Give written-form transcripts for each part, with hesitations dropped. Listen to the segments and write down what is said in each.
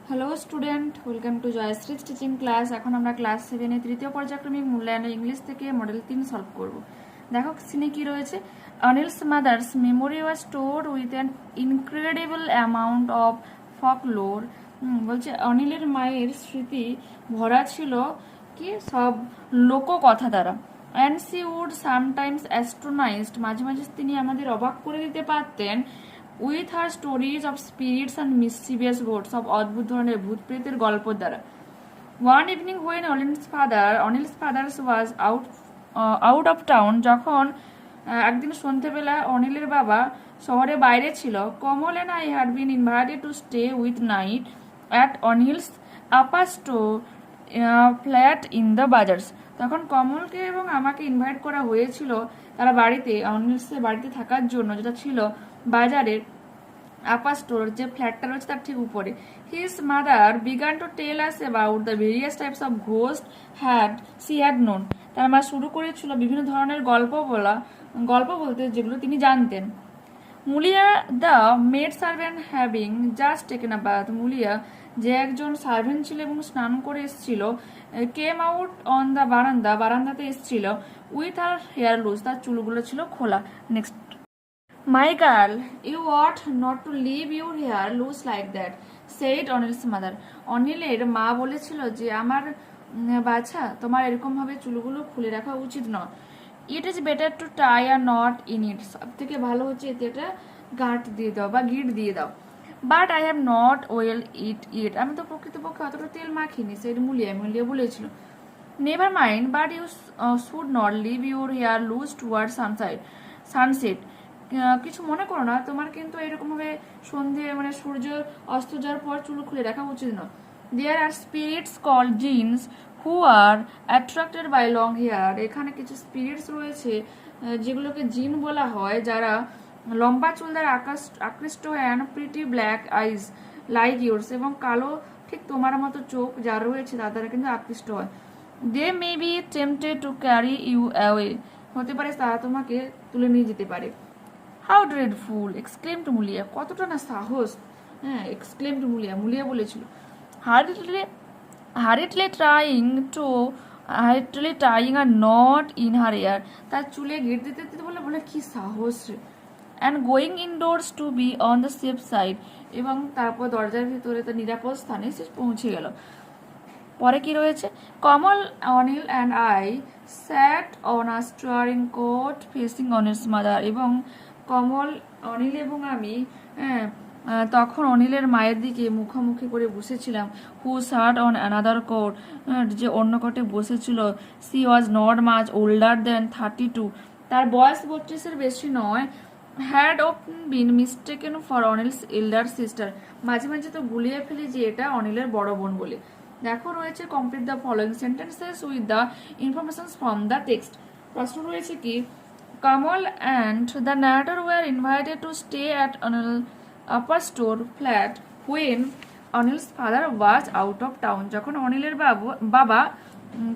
Hello student, welcome to Jayashree teaching class. এখন আমরা class 7 তৃতীয় পর্যায়ক্রমিক মূল্যায়নে ইংলিশ থেকে মডেল 3 সলভ করব। দেখো সিনে কি রয়েছে। Anil's mother's memory was stored with an incredible amount of folklore. বলছে অনিলের মায়ের স্মৃতি ভরা ছিল কি সব লোককথা দ্বারা। And she would sometimes astonished, মাঝে মাঝে তিনি আমাদের অবাক করে দিতে পারতেন with her stories of spirits and mischievous ghosts, সব অদ্ভুত ধরনের ভূত প্রেতের গল্প দ্বারা। One evening when Anil's father's was out of town, যখন একদিন সন্ধ্যেবেলা অনিলের বাবা শহরে বাইরে ছিল, Kamal and I had been invited to stay with night at Anil's upstairs flat in the bazaars. তখন কমলকে এবং আমাকে ইনভাইট করা হয়েছিল তারা বাড়িতে, অনিলসের বাড়িতে থাকার জন্য, যেটা ছিল বাজারের আপার স্টোর, যে ফ্ল্যাটটা রয়েছে তার ঠিক উপরে। His mother began to tell us about the various types of ghost she had known. তার মা শুরু করেছিল বিভিন্ন ধরনের গল্প বলতে যেগুলো তিনি জানতেন। Mulia the maid servant having just taken a bath, Mulia যে একজন সার্ভেন্ট ছিল এবং স্নান করে এসেছিল, কেম আউট অন দ্য বারান্দাতে এসেছিল উইথ আর হেয়ার লুজ, তার চুলগুলো ছিল খোলা। Next, my girl, you ought not to leave your hair loose like that, said Anil's mother. অনিলের মা বলেছিল যে আমার বাছা, তোমার এরকম ভাবে চুলগুলো খুলে রাখা উচিত নয়। It is better to tie a knot in it, সব থেকে ভালো হচ্ছে এতে একটা গাঁট দিয়ে দাও বা গিট দিয়ে দাও। But I have not oil it, আমি তো প্রকৃতপক্ষে অতটা তেল মাখিনি, সেটা মুলিয়া বলেছিল। Never mind, but you should not leave your hair loose toward sunset, কিছু মনে করো না, তোমার কিন্তু এরকম ভাবে সন্ধে মানে সূর্য অস্ত যাওয়ার পর চুল খুলে রাখা উচিত নয়। There are spirits called djinns who are attracted by long hair, এখানে কিছু স্পিরিটস রয়েছে যেগুলোকে জিন বলা হয়, যারা লম্বা চুল দ্বারা আকৃষ্ট and pretty black eyes like yours, এবং কালো ঠিক তোমার মতো চোখ যার রয়েছে তার দ্বারা কিন্তু আকৃষ্ট হয়। They may be tempted to carry you away, হতে পারে তারা তোমাকে তুলে নিয়ে যেতে পারে। হাউ ড্রেডফুল, এক্সক্লেমড মুলিয়া, কতটা না সাহস, হ্যাঁ এক্সক্লেমড মুলিয়া বলেছিল। Hurriedly tying a knot in her hair, তার চুলে গিট দিতে দিতে বলে কি সাহস রে। And going indoors to be on the safe side, এবং তারপর দরজার ভিতরে তার নিরাপদ স্থানে সে পৌঁছে গেল। পরে কি রয়েছে, Kamal, Anil and I sat on a string cot facing Anil's mother, এবং কমল, অনিল এবং আমি তখন অনিলের মায়ের দিকে মুখোমুখি করে বসেছিলাম। Who sat on another cot, যে অন্য কোটে বসেছিল। She was not much older than 32, তার বয়স 32-এর বেশি নয়। Had often been mistaken for Anil's elder sister, মাঝে মাঝে তো গুলিয়ে ফেলি যে এটা অনিলের বড় বোন বলে। দেখো রয়েছে complete the following sentences with the information from the text. প্রশ্ন রয়েছে কি, Kamal and the narrator were invited to stay at Anil upper store flat when Anil's father was out of town, যখন অনিলের বাবা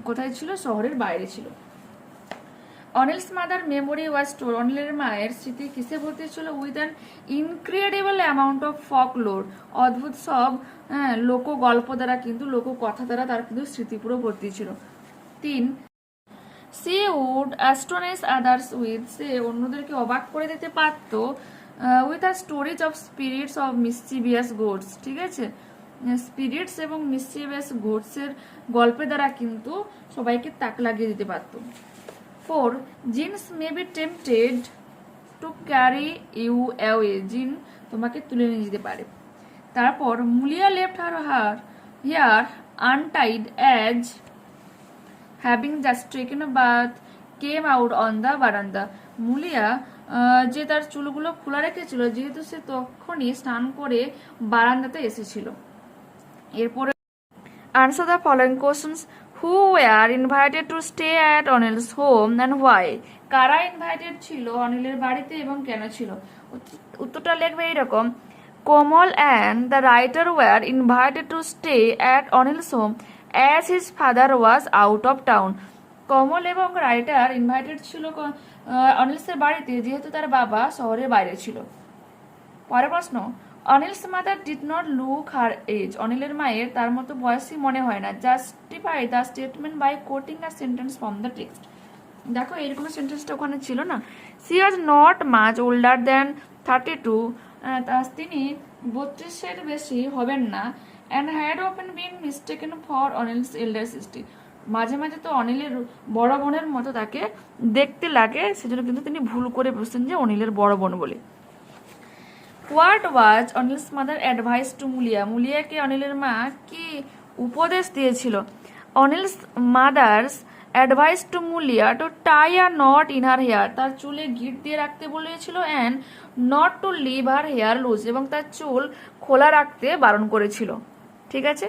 কোথায় ছিল, শহরের বাইরে ছিল। অনিলস মাদার মেমোরি ওয়াজ স্টোর, অনিলের মায়ের স্মৃতি কিসে ভর্তি ছিল, with an incredible amount of ফকলোর, অদ্ভুত সব লোক গল্প দ্বারা, কিন্তু লোককথা দ্বারা তার কিন্তু স্মৃতি পুরো ভর্তি ছিল। 3, she would astonish others with, সে অন্যদেরকে অবাক করে দিতে পারত with her stories of spirits of mischievous ghosts, ঠিক আছে, স্পিরিটস এবং মিসচিভিয়াস গোটসের গল্পের দ্বারা কিন্তু সবাইকে তাক লাগিয়ে দিতে পারত। 4, jinns may be tempted to carry you away, জিন তোমাকে তুলে নিয়ে যেতে পারে। তারপর Mulia left her hair untied as having just taken a bath came out on the বারান্দা, মুলিয়া যে তার চুলগুলো খোলা রেখেছিল যেহেতু সে তখনই স্নান করে বারান্দাতে এসেছিল। এরপরে answer the following questions, who were invited to stay at Anil's home and why, কারা ইনভাইটেড ছিল অনিলের বাড়িতে এবং কেন ছিল। উত্তরটা লিখবে এইরকম, Kamal and the writer were invited to stay at Anil's home as his father was out of town, Kamal এবং রাইটার ইনভাইটেড ছিল অনিলসের বাড়িতে যেহেতু তার বাবা শহরের বাইরে ছিল। পরের প্রশ্ন, Anil's mother did not look her age, অনিলের মায়ের তার মতো বয়সী মনে হয় না। Justify the statement by quoting a sentence from the text. দেখো এরকম সেন্টেন্সটা ওখানে ছিল না, she was not much older than 32, তিনি 32-এর বেশি হবেন না, and had often been mistaken for Anil's elder sister, মাঝে মাঝে তো অনিলের বড় বোনের মতো তাকে দেখতে লাগে, সেজন্য কিন্তু তিনি ভুল করে বসছেন যে অনিলের বড় বোন বলে। What was Anil's mother advice to Mulia, মুলিয়াকে অনিলের মা কি উপদেশ দিয়েছিল? Anil's mother's advice to Mulia to tie a knot in her hair, তার চুলে গিট দিয়ে রাখতে বলেছিল, and not to leave her hair loose, এবং তার চুল খোলা রাখতে বারণ করেছিল। ঠিক আছে,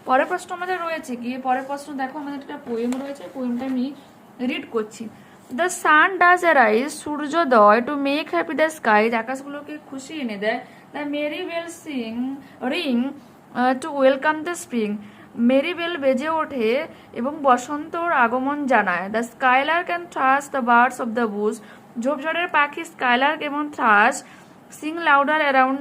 পরের প্রশ্ন আমাদের রয়েছে কি, পরের প্রশ্ন দেখো আমাদের একটা পোয়েম রয়েছে, পোয়েমটা আমি রিড করছি। দ্য সান ডাজ অ্যারাইজ, সূর্যোদয়, to make happy the sky, আকাশগুলোকে খুশি এনে দেয়। The merry bell ring to welcome the spring, merry bell বেজে ওঠে এবং বসন্তর আগমন জানায়। The skylark and thrush the birds of the bush, ঝোপঝাড়ের পাখি স্কাইলার্ক এবং থ্রাশ সিং লাউডার অ্যারাউন্ড,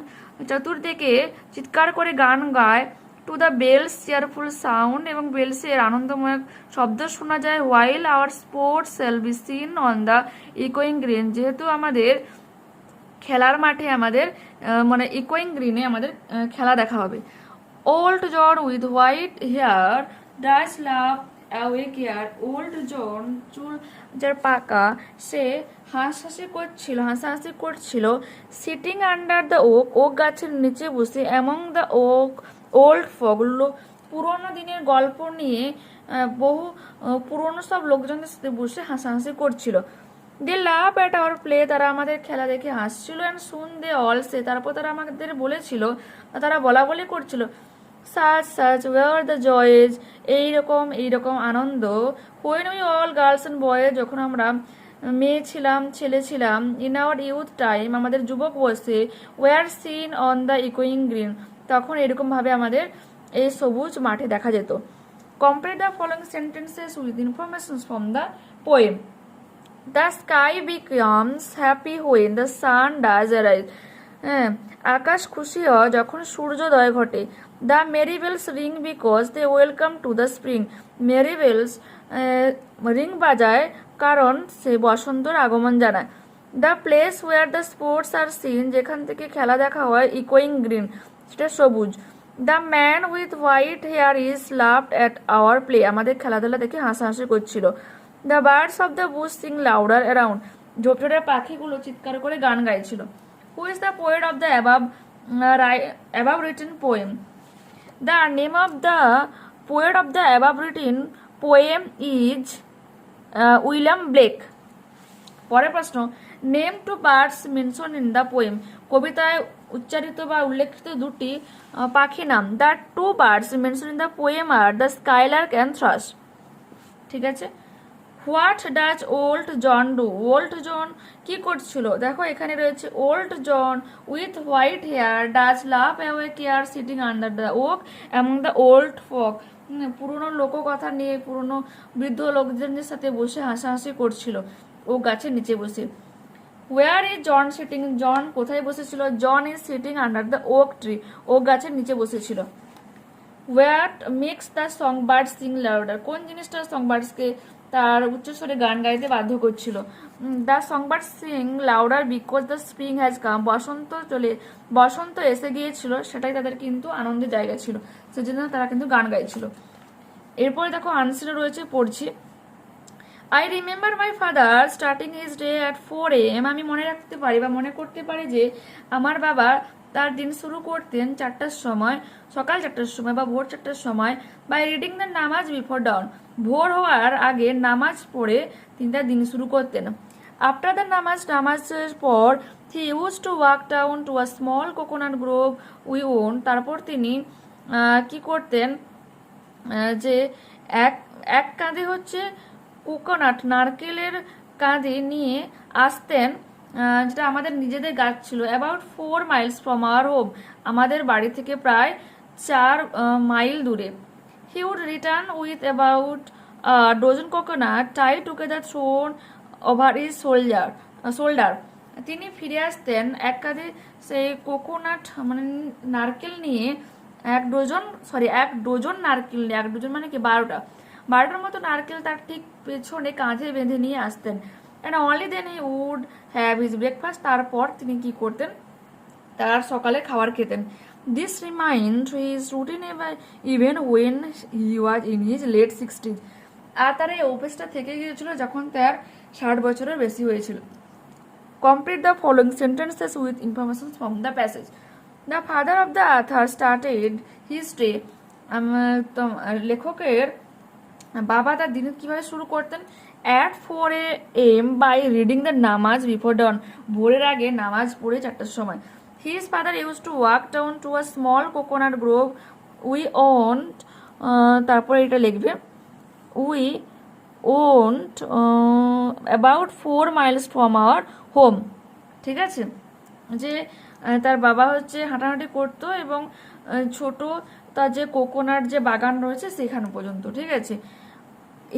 চতুর্দিকে চিৎকার করে গান গায়। To the bells cheerful sound, এবং বেলসের আনন্দময় শব্দ শোনা যায়। While our sports shall be seen on the ইকোয়িং গ্রিন, যেহেতু আমাদের খেলার মাঠে আমাদের মানে ইকোয়িং গ্রিনে আমাদের খেলা দেখা হবে। Old John with white hair does laugh away care, old John চুল যার পাকা, সে হাসাহাসি করছিল। Sitting under the oak, oak গাছের নিচে বসে। Among the oak old folk, পুরোনো দিনের গল্প নিয়ে বহু পুরোনো সব লোকজনের সাথে বসে হাসাহাসি করছিল। দে লাভ অ্যাট আওয়ার প্লে, তারা আমাদের খেলা দেখে হাসছিল। অ্যান্ড সুন দে অল সে, তারপর তারা আমাদের বলেছিল, তারা বলা বলি করছিল, সাচ ওয়ার দ্য জয়েজ, এইরকম আনন্দ। When we all girls and boys, যখন আমরা মেয়ে ছিলাম ছেলে ছিলাম। ইন আওয়ার ইউথ টাইম, আমাদের যুবক বয়সে। ওয়ার সিন অন দ্য ইকোয়িং গ্রিন, তখন এরকম ভাবে আমাদের এই সবুজ মাঠে দেখা যেত। Complete the following sentences with information from the poem. The sky becomes happy when the sun does arise, হ্যাঁ, আকাশ খুশি হয় যখন সূর্যোদয় ঘটে। The merry bells ring because they welcome to the spring, merry bells ring বাজায় কারণ সে বসন্তর আগমন জানায়। The place where the sports are scene, যেখান থেকে খেলা দেখা হয়, ইকোয়িং গ্রিন, সেটা সবুজ। The man with white hair is laughed at our play, আমাদের খেলাধুলা দেখে হাসাহাসি করছিল। The birds of the bush sing louder around, ঝোপঝাড়ের পাখিগুলো চিৎকার করে গান গাইছিল। Who is the poet of the above written poem? The name of the poet of the above written poem is William Blake. পরের প্রশ্ন, name two birds mention in the poem, কবিতায় উচ্চারিত বা উল্লেখিত দুটি পাখি নাম। The two birds mention in the poem are the skylark and thrush. ঠিক আছে, what does old John do, old John কি করছিল? দেখো এখানে রয়েছে old John with white hair does laugh away care sitting under the oak among the old folk, পুরনো লোককথা নিয়ে পুরনো বৃদ্ধ লোকজনদের সাথে বসে হাসাহাসি করছিল ও গাছের নিচে বসে। Where is John sitting, John কোথায় বসেছিল? John is sitting under the oak tree, oak গাছের নিচে বসেছিল। What makes the song bird sing louder, কোন জিনিসটা সং বার্ডসকে তার উচ্চস্বরে গান গাইতে বাধ্য করছিল? The song bird sing louder because the spring has come, বসন্ত এসে গিয়েছিল, সেটাই তাদের কিন্তু আনন্দের জায়গা ছিল, সেজন্য তারা কিন্তু গান গাইছিল। এরপরে দেখো আনসার রয়েছে, পড়ছি। I remember my father starting his day at 4 AM, আমি মনে রাখতে পারি বা মনে করতে পারি যে আমার বাবা তার দিন শুরু করতেন 4টার সময়, সকাল 4টার সময় বা ভোর 4টার সময়। বাই রিডিং দ্য নামাজ বিফোর ডাউন, ভোর হওয়ার আগে নামাজ পড়ে তিনি তার দিন শুরু করতেন। আফটার দ্য নামাজের পর he use to walk down to a small coconut grove we own, তারপর তিনি কি করতেন যে এক কাঁধে হচ্ছে কোকোনাট নারকেলের কাঁধে নিয়ে আসতেন, যেটা আমাদের নিজেদের গাছ ছিল। About 4 miles from our home, আমাদের বাড়ি থেকে প্রায় 4 মাইল দূরে। He would return with about dozen coconut tie together thrown over his shoulder, তিনি ফিরে আসতেন এক কাঁধে সেই কোকোনাট মানে নারকেল নিয়ে এক ডজন নারকেল নিয়ে, এক ডজন মানে কি 12টার মতো নারকেল তার ঠিক পেছনে কাঁধে বেঁধে নিয়ে আসতেন। And only then he would have his breakfast, তারপর তিনি কি করতেন, তার সকালে খাবার খেতেন। This remind his routine even when he was in his late 60s, আর তার এই অভ্যেসটা থেকে গিয়েছিল যখন তার 60 বছরের বেশি হয়েছিল। Complete the following sentences with information from the passage. The father of the author started his day. লেখকের বাবা তার দিন কিভাবে শুরু করতেন? At 4 AM by reading the নামাজ before dawn. ভোরের আগে নামাজ পড়ে 4টার সময়। His father used to walk down to a small coconut grove we owned. তারপরে এটা লিখবে we owned about 4 miles from our home. ঠিক আছে, যে তার বাবা হচ্ছে হাঁটাহাঁটি করতো এবং ছোট তার যে কোকোনাট যে বাগান রয়েছে সেখানে পর্যন্ত। ঠিক আছে,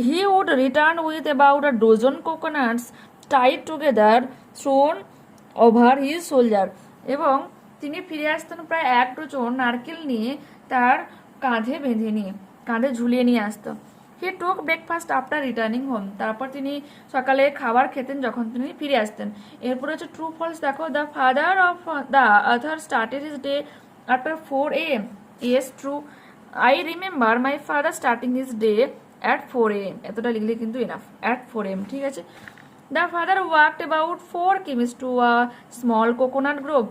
he would return with about a dozen coconuts tied together thrown over his shoulder, এবং তিনি ফিরে আসতেন প্রায় 1 ডজন নারকেল নিয়ে তার কাঁধে ঝুলিয়ে নিয়ে আসতো। হি টুক ব্রেকফাস্ট আফটার রিটার্নিং হোম, তারপর তিনি সকালে খাবার খেতেন যখন তিনি ফিরে আসতেন। এরপর হচ্ছে ট্রু ফলস দেখো, the father of the author started his day after 4 AM. Yes true, I remember my father starting his day at 4 AM, এতটা লিখলে কিন্তু এনাফ, অ্যাট 4 AM। ঠিক আছে, the father walked about 4 kms to a small coconut grove,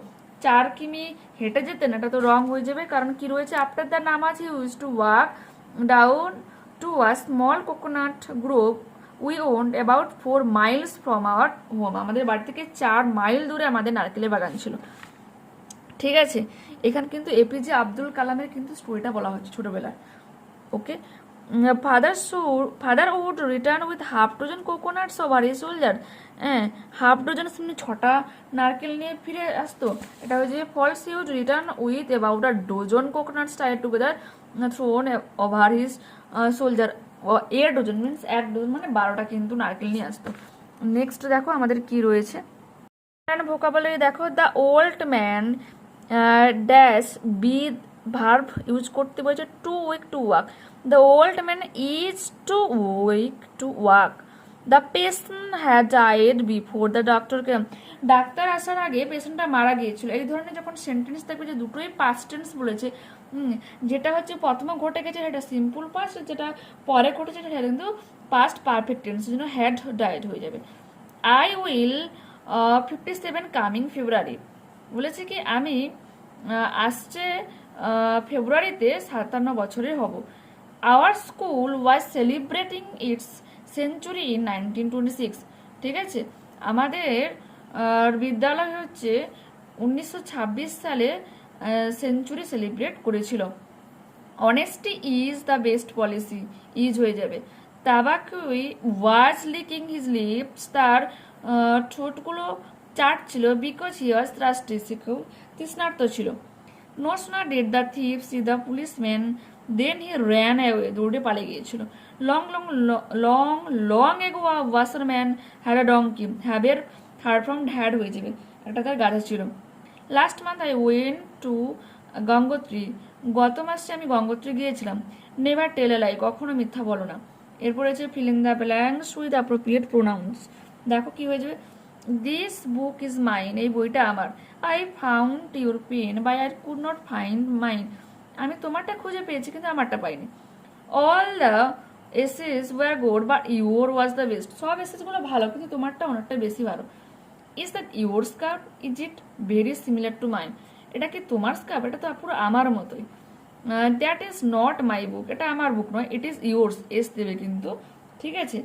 4 km হেঁটে যেতেন, এটা তো রং হয়ে যাবে কারণ কি রয়েছে আফটার দ্য নামাজ। হি use to walk down to a small coconut grove we owned about 4 miles from our home. আমাদের বাড়ি থেকে 4 মাইল দূরে আমাদের নারকেলের বাগান ছিল। ঠিক আছে, এখানে কিন্তু এপিজে আব্দুল কালামের কিন্তু স্টোরিটা বলা হচ্ছে ছোটবেলার। Okay, father would return with half dozen coconuts over his shoulder. হ্যাঁ, হাফ ডজন মানে 6টা নারকেল নিয়ে ফিরে আসতো। এটা হচ্ছে false, he would return with about a dozen coconuts tied together thrown over his shoulder. 8 dozen means 1 dozen মানে 12টা কিন্তু নারকেল নিয়ে আসতো। নেক্সট দেখো আমাদের কি রয়েছে, ভোকাবুলারি দেখো, the old man dash be verb use করতে বলছে too weak to walk. The old man is too weak to walk. The patient had died before the doctor came, ডাক্তার আসার আগে পেশেন্টটা মারা গিয়েছিল। এই ধরনের যখন সেন্টেন্স থাকবে যে দুটোই পাস্ট টেন্স বলেছে, যেটা হচ্ছে প্রথমে ঘটে গেছে সেটা সিম্পল পাস্ট, যেটা পরে ঘটেছে সেটা কিন্তু পাস্ট পারফেক্ট টেন্স, জন্য হ্যাড ডাইড হয়ে যাবে। আই উইল 57 কামিং ফেব্রুয়ারি, বলেছে কি আমি আসছে ফেব্রুয়ারিতে 57 বছরের হব। Our school was celebrating it's century in 1926। ঠিক আছে, আমাদের বিদ্যালয় হচ্ছে 1926 সালে সেঞ্চুরি সেলিব্রেট করেছিল। Honesty is the best policy, is হয়ে যাবে। তাবাকুই ওয়াজ লিকিং হিজ লিপস, তার ঠোঁটগুলো চাটছিল, বিকজ হি ওয়াজ থ্রাস্টি, সে খুব তৃষ্ণার্ত ছিল। No sooner did the thief see the policeman than he ran away, দৌড়ে পালিয়ে গিয়েছিল। Long long long long ago washerman had a donkey, হ্যাভের third form had হয়ে যাবে, একটা তার গাধা ছিল। Last month I went to Gangotri, গত মাসে আমি গঙ্গোত্রী গিয়েছিলাম। নেভার টেল এ লাই, কখনো মিথ্যা বলো না। এরপর হচ্ছে fill in the blanks with appropriate pronounce. দেখো কি হয়ে যাবে, দিস বুক ইজ মাইন, এই বইটা আমার। I found your pen but I could not find mine, আমি তোমারটা খুঁজে পেয়েছি কিন্তু আমারটা পাইনি। All the essays were good but your was the best, সব এসেসগুলো ভালো কিন্তু তোমারটা ওনারটা বেশি ভালো। Is that your scarf, is it very similar to mine, এটা কি তোমার স্কার্ফ, এটা তো পুরো আমার মতোই। That is not my book, এটা আমার বুক নয়। ইট ইজ ইয়োর্স, এস দেবে কিন্তু। ঠিক আছে,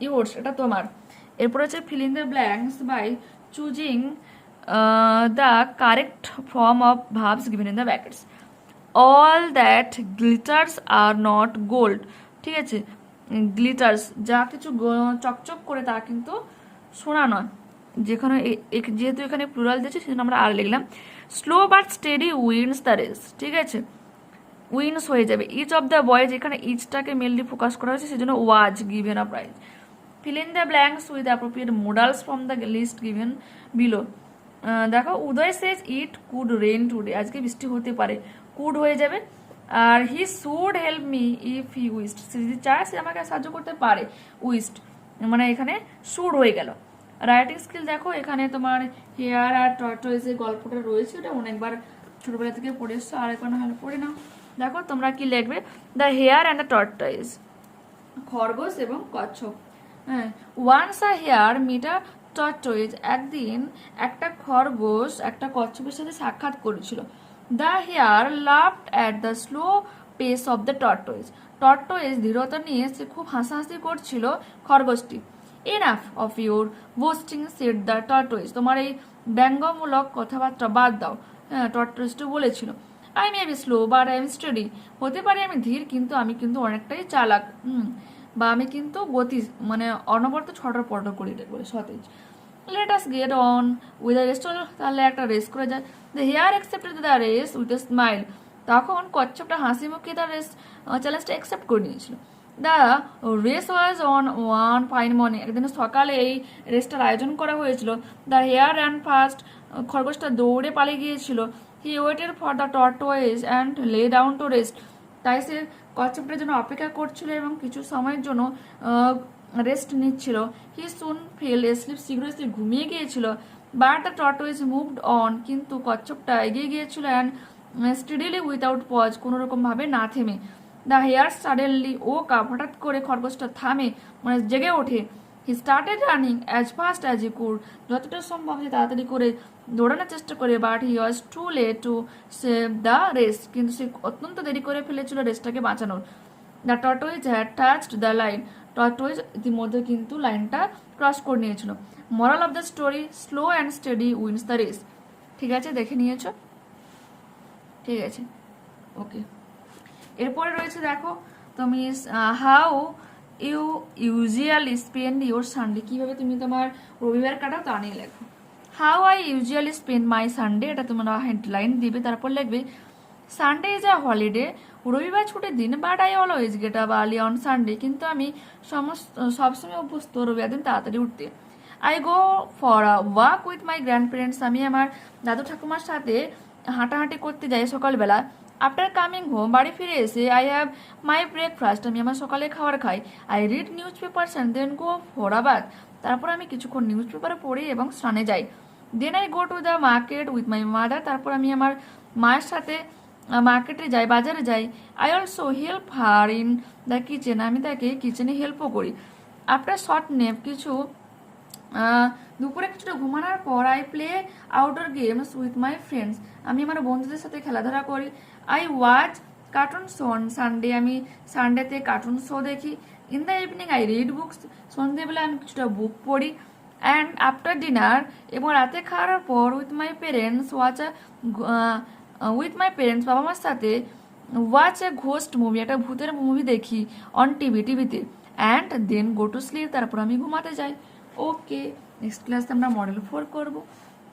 ইয়োর্স এটা তোমার। এরপর হচ্ছে fill in the blanks by choosing the correct form of verbs given in the brackets. All that glitters are not gold, ঠিক আছে, গ্লিটার্স যা কিছু চকচক করে তা কিন্তু সোনা নয়। যেখানে যেহেতু এখানে প্লুরাল দিয়েছে সেজন্য আমরা আর লিখলাম। Slow but steady wins the race, ঠিক আছে, উইন্স হয়ে যাবে। ইচ অফ দ্য বয়েজ, এখানে ইচটাকে মেনলি ফোকাস করা হয়েছে সেজন্য was given a prize. fill in the blanks with appropriate modals from the list given below. দেখো উদয় says it could rain today, আজকে বৃষ্টি হতে পারে, could হয়ে যাবে। আর he should help me if he wished, সে যদি চায় সে আমাকে সাহায্য করতে পারে, wished মানে এখানে should হয়ে গেল। রাইটিং স্কিল দেখো এখানে তোমার হেয়ার আর টর্টয়েজ এর গল্পটা রয়েছে, ওটা অনেকবার ছোটবেলা থেকে পড়ে এসছো, আর একবার ভালো পড়ে নাও। দেখো তোমরা কি লিখবে, the hare and the tortoise, খরগোশ এবং কচ্ছপ। হ্যাঁ, once a hare meet a tortoise, একদিন একটা খরগোশ একটা কচ্ছপের সাথে সাক্ষাৎ করেছিল। The hare laughed at the slow pace of the tortoise, tortoise ধীরতা নিয়ে সে খুব হাসাহাসি করছিল খরগোশটি। Enough of your boasting said the tortoise, তোমার এই ব্যঙ্গমূলক কথাবার্তা বাদ দাও, হ্যাঁ টর্টয়েজটি বলেছিল। I may be slow but I am steady, হতে পারে আমি ধীর কিন্তু আমি কিন্তু অনেকটাই চালাক, বা আমি কিন্তু গতি মানে অনবরত ছটর পটর করি, এটা বলে সতেজ। Let us get on with the rest, তাহলে একটা রেস করে যায়। The hare accepted the race with a smile, তখন কচ্ছপটা হাসি মুখে তার রেস চ্যালেঞ্জটা অ্যাকসেপ্ট করে নিয়েছিল। The race was on one fine morning, একদিন সকালে এই রেসটার আয়োজন করা হয়েছিল। দ্য হেয়ার র্যান ফাস্ট, খরগোশটা দৌড়ে পালিয়ে গিয়েছিল। হি waited for the টর্টয়েজ and lay down to rest, তাই সে কচ্ছপটার জন্য অপেক্ষা করছিল এবং কিছু সময়ের জন্য রেস্ট নিচ্ছিল। হি সুন ফেল এসলিপ, শীঘ্রই সে ঘুমিয়ে গিয়েছিল। বাট দ্য টর্টয়েজ মুভড অন, কিন্তু কচ্ছপটা এগিয়ে গিয়েছিল অ্যান্ড স্টেডিলি উইথাউট পজ, কোনো রকম ভাবে না থেমে। The hare suddenly woke up, হঠাৎ করে খরগোশটা থামে মানে জেগে ওঠে। He started running as fast as he could, যতটা সম্ভব সে তাড়াতাড়ি করে দৌড়ানোর চেষ্টা করে। But he was too late to save the race, কিন্তু সে অত্যন্ত দেরি করে ফেলেছিল রেসটাকে বাঁচানোর। The tortoise had touched the line, tortoise ইতিমধ্যে কিন্তু লাইনটা ক্রস করে নিয়েছিল। Moral of the story, slow and steady wins the race. ঠিক আছে, দেখে নিয়েছো? ঠিক আছে, ওকে। এরপরে রয়েছে দেখো তুমি how you usually spend your Sunday, কিভাবে তুমি তোমার রবিবার কাটাও তা নিয়ে লেখো। How I usually spend my Sunday, এটা তোমরা হেডলাইন দিবে, তারপর লিখবে সানডে ইজ আ হলিডে, রবিবার ছুটির দিন, but I always get up early on Sunday, কিন্তু আমি সবসময় অভ্যস্ত রবিবার দিন তাড়াতাড়ি উঠতে। I go for a walk with my grand parents, আমি আমার দাদু ঠাকুমার সাথে হাঁটাহাঁটি করতে যাই সকালবেলা। আফটার কামিং হোম, বাড়ি ফিরে এসে আই হ্যাভ মাই ব্রেকফাস্ট, আমি আমার সকালে খাবার খাই। I read newspapers and then go for a bath, তারপর আমি কিছুক্ষণ নিউজ পেপারে পড়ি এবং স্নানে যাই। Then I go to the market with my mother, তারপর আমি আমার মায়ের সাথে মার্কেটে যাই, বাজারে যাই। I also help her in the kitchen, আমি তাকে কিচেনে হেল্পও করি। আফটার শর্ট নেপ, কিছু দুপুরে কিছুটা ঘুমানোর পর I play outdoor games with my friends, আমি আমার বন্ধুদের সাথে খেলাধুলা করি। I watch cartoon show on Sunday, আমি সানডেতে কার্টুন শো দেখি। In the evening I read books, সন্ধ্যেবেলা আমি কিছুটা বুক পড়ি। অ্যান্ড আফটার ডিনার, এবং রাতে খাওয়ার পর উইথ মাই পেরেন্টস বাবা মার সাথে ওয়াচ এ ঘোস্ট মুভি, একটা ভূতের মুভি দেখি অন টিভিতে। And then go to sleep, তারপর আমি ঘুমাতে যাই। ওকে, নেক্সট ক্লাসে আমরা মডেল 4 করবো।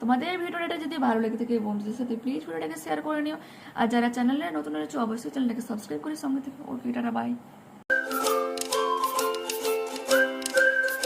তোমাদের এই ভিডিওটা যদি ভালো লেগে থাকে বন্ধুদের সাথে প্লিজ ভিডিওটাকে শেয়ার করে নিও। আর যারা চ্যানেলে নতুন রয়েছে অবশ্যই চ্যানেলটাকে সাবস্ক্রাইব করে সঙ্গে থেকে। ওকে, টাটা, বাই।